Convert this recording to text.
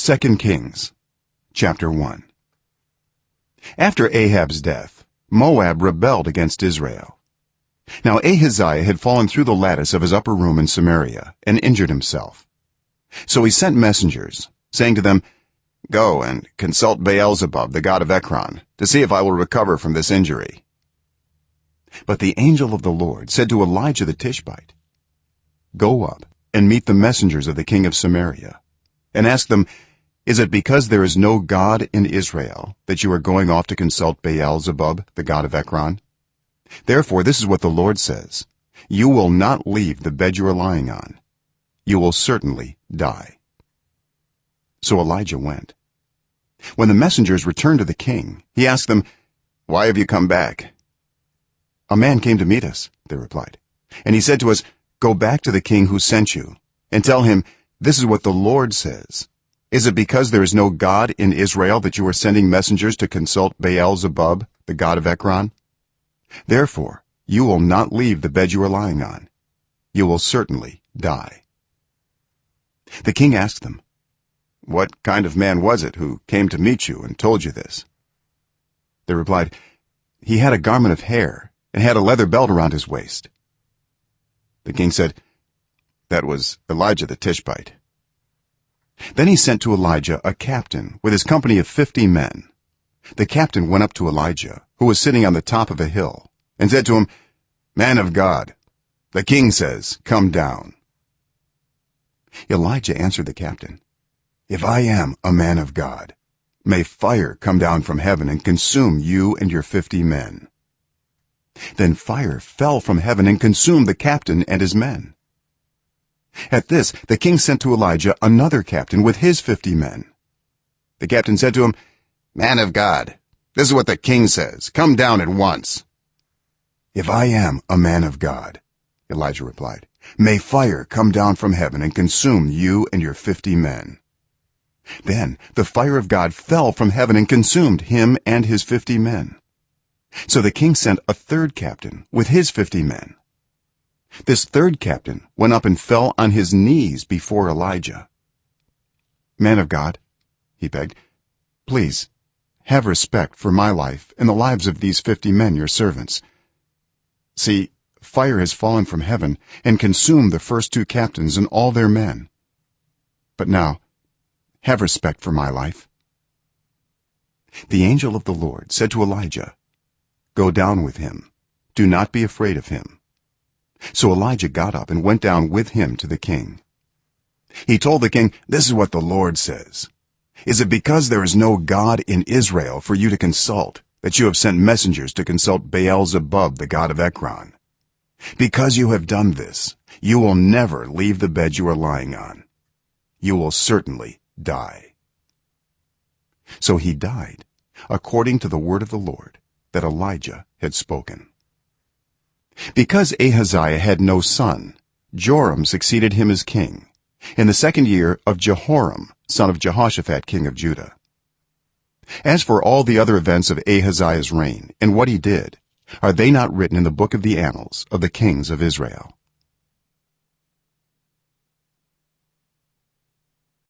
2 Kings chapter 1. After Ahab's death, Moab rebelled against Israel. Now Ahaziah had fallen through the lattice of his upper room in Samaria and injured himself. So he sent messengers, saying to them, "Go and consult Baal-zebub, the god of Ekron, to see if I will recover from this injury." But the angel of the Lord said to Elijah the Tishbite, "Go up and meet the messengers of the king of Samaria, and ask them, is it because there is no God in Israel that you are going off to consult Baal-zebub, the god of Ekron? Therefore this is what the Lord says, you will not leave the bed you are lying on. You will certainly die." So Elijah went. When the messengers returned to the king, he asked them, "Why have you come back?" "A man came to meet us," they replied, "and he said to us, 'Go back to the king who sent you and tell him, this is what the Lord says, is it because there is no God in Israel that you are sending messengers to consult Baal-zebub, the god of Ekron? Therefore you will not leave the bed you are lying on. You will certainly die.'" The king asked them, "What kind of man was it who came to meet you and told you this?" They replied, "He had a garment of hair and had a leather belt around his waist." The king said, "That was Elijah the Tishbite." Then he sent to Elijah a captain with his company of 50 men. The captain went up to Elijah, who was sitting on the top of a hill, and said to him, "Man of God, the king says, come down." Elijah answered the captain, "If I am a man of God, may fire come down from heaven and consume you and your 50 men." Then fire fell from heaven and consumed the captain and his men. At this the king sent to Elijah another captain with his 50 men. The captain said to him, "Man of God, this is what the king says, come down at once." "If I am a man of God," Elijah replied, "may fire come down from heaven and consume you and your 50 men." Then the fire of God fell from heaven and consumed him and his 50 men. So the king sent a third captain with his 50 men. This third captain went up and fell on his knees before Elijah. "Man of God," he begged, "please have respect for my life and the lives of these 50 men, your servants. See, fire has fallen from heaven and consumed the first 2 captains and all their men. But now have respect for my life." The angel of the Lord said to Elijah, "Go down with him. Do not be afraid of him." So Elijah got up and went down with him to the king. He told the king, "This is what the Lord says. Is it because there is no God in Israel for you to consult that you have sent messengers to consult Baal-zebub, the god of Ekron? Because you have done this, you will never leave the bed you are lying on. You will certainly die." So he died, according to the word of the Lord that Elijah had spoken. Because Ahaziah had no son, Joram succeeded him as king in the 2nd year of Jehoram, son of Jehoshaphat, king of Judah. As for all the other events of Ahaziah's reign and what he did, are they not written in the book of the annals of the kings of Israel?